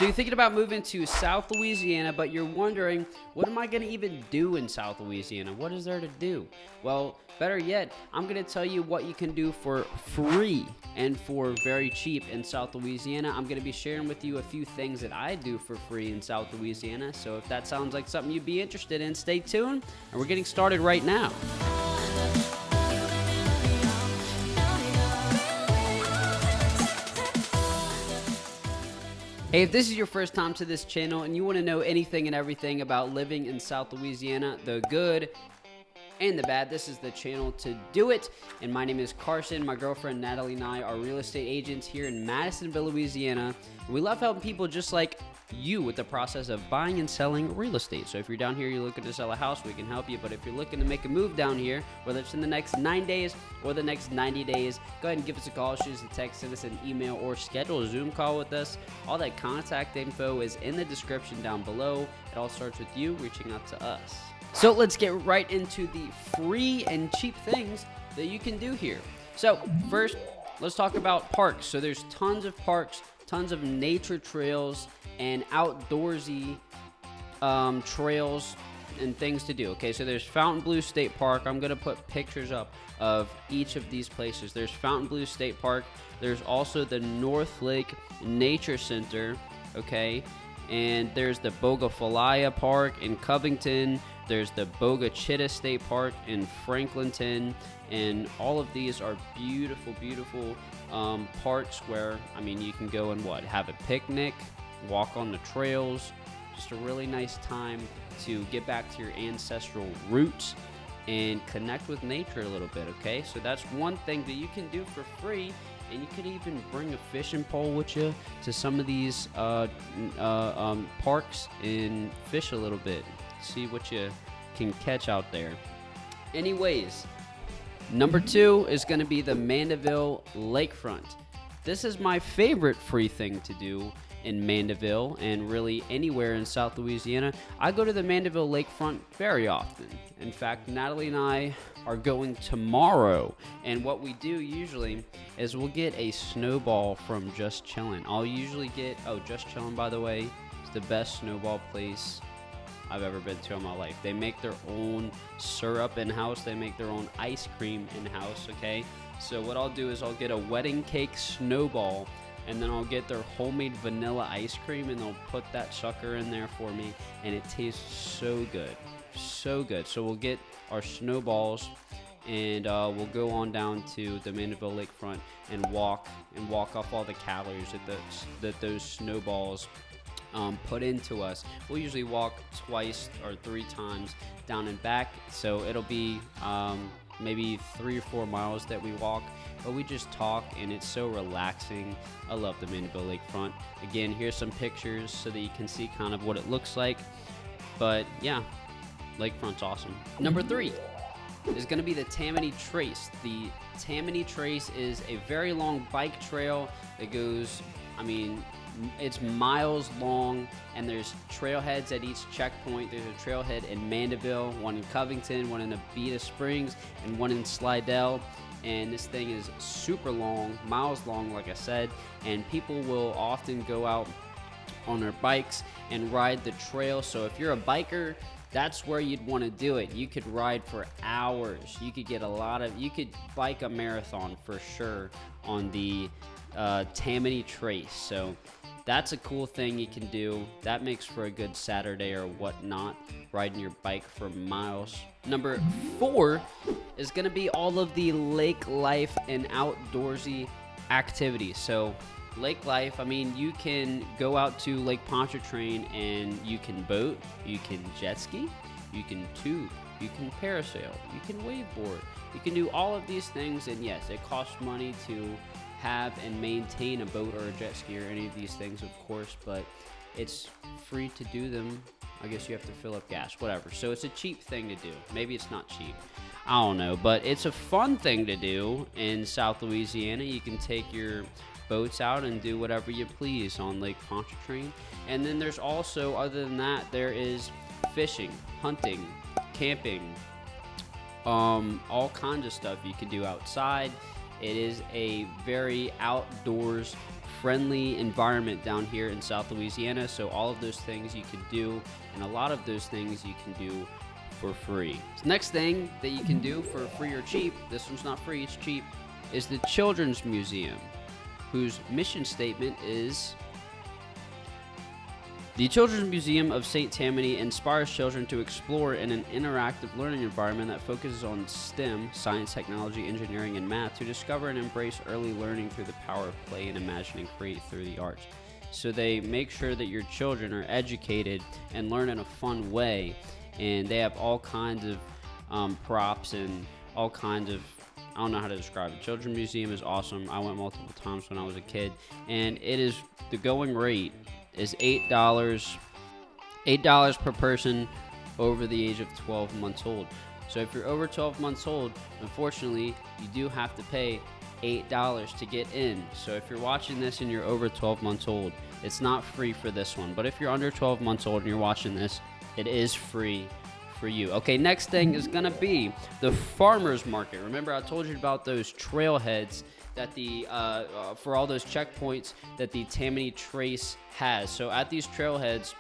So you're thinking about moving to South Louisiana, but you're wondering, what am I going to even do in South Louisiana? What is there to do? Well, better yet, I'm going to tell you what you can do for free and for very cheap in South Louisiana. I'm going to be sharing with you a few things that I do for free in South Louisiana. So if that sounds like something you'd be interested in, stay tuned. And we're getting started right now. Hey, if this is your first time to this channel and you want to know anything and everything about living in South Louisiana, the good and the bad, this is the channel to do it. And my name is Carson. My girlfriend Natalie and I are real estate agents here in Madisonville, Louisiana. And we love helping people just like you with the process of buying and selling real estate. So if you're down here, you're looking to sell a house, we can help you. But if you're looking to make a move down here, whether it's in the next 9 days or the next 90 days, go ahead and give us a call, shoot us a text, send us an email, or schedule a Zoom call with us. All that contact info is in the description down below. It all starts with you reaching out to us. So let's get right into the free and cheap things that you can do here. So first, let's talk about parks. So there's tons of parks, tons of nature trails and outdoorsy trails and things to do. Okay, so there's Fontainebleau State Park. I'm gonna put pictures up of each of these places. There's Fontainebleau State Park. There's also the North Lake Nature Center. Okay, and there's the Bogafalaya Park in Covington. There's the Bogachita State Park in Franklinton, and all of these are beautiful, beautiful parks where, I mean, you can go and have a picnic, walk on the trails, just a really nice time to get back to your ancestral roots and connect with nature a little bit, okay? So that's one thing that you can do for free, and you could even bring a fishing pole with you to some of these parks and fish a little bit, see what you can catch out there. Anyways, number 2 is going to be the Mandeville Lakefront. This is my favorite free thing to do in Mandeville and really anywhere in South Louisiana. I go to the Mandeville Lakefront very often. In fact, Natalie and I are going tomorrow, and what we do usually is we'll get a snowball from Just Chillin'. I'll usually get, Just Chillin', by the way, is the best snowball place I've ever been to in my life. They make their own syrup in-house. They make their own ice cream in-house, okay? So what I'll do is I'll get a wedding cake snowball, and then I'll get their homemade vanilla ice cream, and they'll put that sucker in there for me, and it tastes so good. So good. So we'll get our snowballs, and we'll go on down to the Mandeville Lakefront and walk off all the calories that those snowballs put into us. We'll usually walk twice or 3 times down and back, so it'll be maybe 3 or 4 miles that we walk, but we just talk, and it's so relaxing. I love the Mandeville Lakefront. Again, here's some pictures so that you can see kind of what it looks like, but yeah, Lakefront's awesome. Number 3 is going to be the Tammany Trace. The Tammany Trace is a very long bike trail that goes, it's miles long, and there's trailheads at each checkpoint. There's a trailhead in Mandeville, one in Covington, one in Abita Springs, and one in Slidell. And this thing is super long, miles long, like I said, and people will often go out on their bikes and ride the trail. So if you're a biker, that's where you'd want to do it. You could ride for hours. You could you could bike a marathon for sure on the Tammany Trace. So that's a cool thing you can do. That makes for a good Saturday or whatnot, riding your bike for miles. Number 4 is going to be all of the lake life and outdoorsy activities. So lake life, you can go out to Lake Pontchartrain and you can boat, you can jet ski, you can tube, you can parasail, you can waveboard, you can do all of these things. And yes, it costs money to have and maintain a boat or a jet ski or any of these things, of course, but it's free to do them. I guess you have to fill up gas, whatever. So it's a cheap thing to do. Maybe it's not cheap, I don't know, but it's a fun thing to do in South Louisiana. You can take your boats out and do whatever you please on Lake Pontchartrain. And then there's also, other than that, there is fishing, hunting, camping, all kinds of stuff you can do outside. It is a very outdoors friendly environment down here in South Louisiana, so all of those things you can do, and a lot of those things you can do for free. So next thing that you can do for free or cheap, this one's not free, it's cheap, is the Children's Museum, whose mission statement is: the Children's Museum of St. Tammany inspires children to explore in an interactive learning environment that focuses on STEM, science, technology, engineering, and math, to discover and embrace early learning through the power of play and imagine and create through the arts. So they make sure that your children are educated and learn in a fun way, and they have all kinds of props and all kinds of, I don't know how to describe it. Children's Museum is awesome. I went multiple times when I was a kid, and it is, the going rate is $8 per person over the age of 12 months old. So if you're over 12 months old, unfortunately, you do have to pay $8 to get in. So if you're watching this and you're over 12 months old, it's not free for this one. But if you're under 12 months old and you're watching this, it is free for you. Okay, next thing is gonna be the farmers market. Remember, I told you about those trailheads that the for all those checkpoints that the Tammany Trace has. So at these trailheads,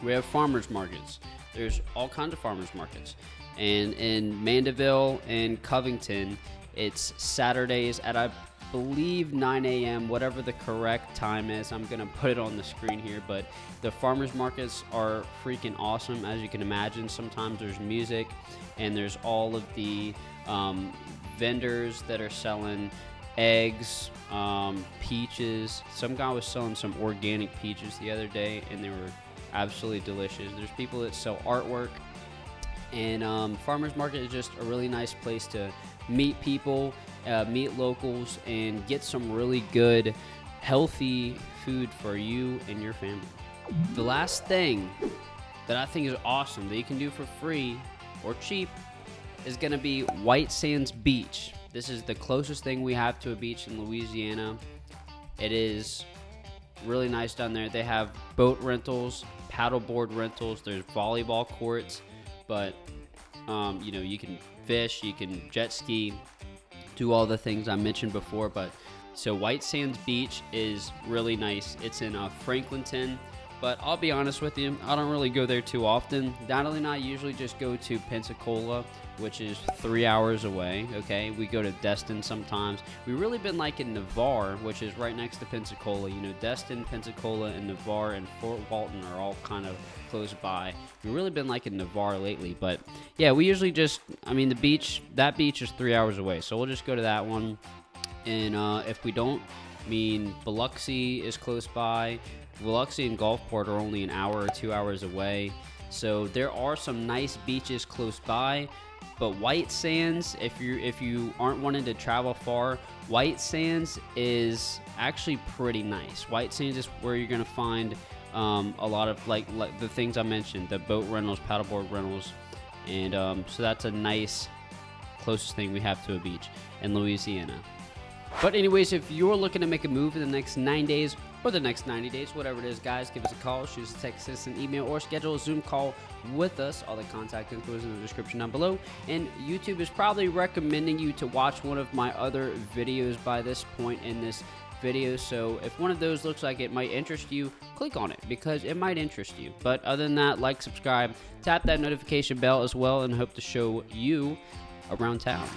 we have farmers markets. There's all kinds of farmers markets, and in Mandeville and Covington, it's Saturdays at, I believe, 9 a.m., whatever the correct time is. I'm gonna put it on the screen here, but the farmers markets are freaking awesome. As you can imagine, sometimes there's music, and there's all of the vendors that are selling eggs, peaches. Some guy was selling some organic peaches the other day, and they were absolutely delicious. There's people that sell artwork, and farmers market is just a really nice place to meet people, meet locals, and get some really good, healthy food for you and your family. The last thing that I think is awesome that you can do for free or cheap is going to be White Sands Beach. This is the closest thing we have to a beach in Louisiana. It is really nice down there. They have boat rentals, paddleboard rentals, there's volleyball courts, but you can fish, you can jet ski, do all the things I mentioned before. But so White Sands Beach is really nice. It's in Franklinton, but I'll be honest with you, I don't really go there too often. Natalie and I usually just go to Pensacola, which is 3 hours away. Okay, we go to Destin sometimes. We've really been liking Navarre, which is right next to Pensacola. Destin, Pensacola, and Navarre and Fort Walton are all kind of close by. We've really been liking Navarre lately, but yeah, we usually just, the beach, that beach is 3 hours away, so we'll just go to that one. And if we don't, Biloxi is close by. Biloxi and Gulfport are only an hour or 2 hours away, so there are some nice beaches close by. But White Sands, if you aren't wanting to travel far, White Sands is actually pretty nice. White Sands is where you're gonna find a lot of like the things I mentioned, the boat rentals, paddleboard rentals, and so that's a nice closest thing we have to a beach in Louisiana. But anyways, if you're looking to make a move in the next 9 days or the next 90 days, whatever it is, guys, give us a call, shoot us a text, send us an email, or schedule a Zoom call with us. All the contact info is in the description down below. And YouTube is probably recommending you to watch one of my other videos by this point in this video. So if one of those looks like it might interest you, click on it because it might interest you. But other than that, like, subscribe, tap that notification bell as well, and hope to show you around town.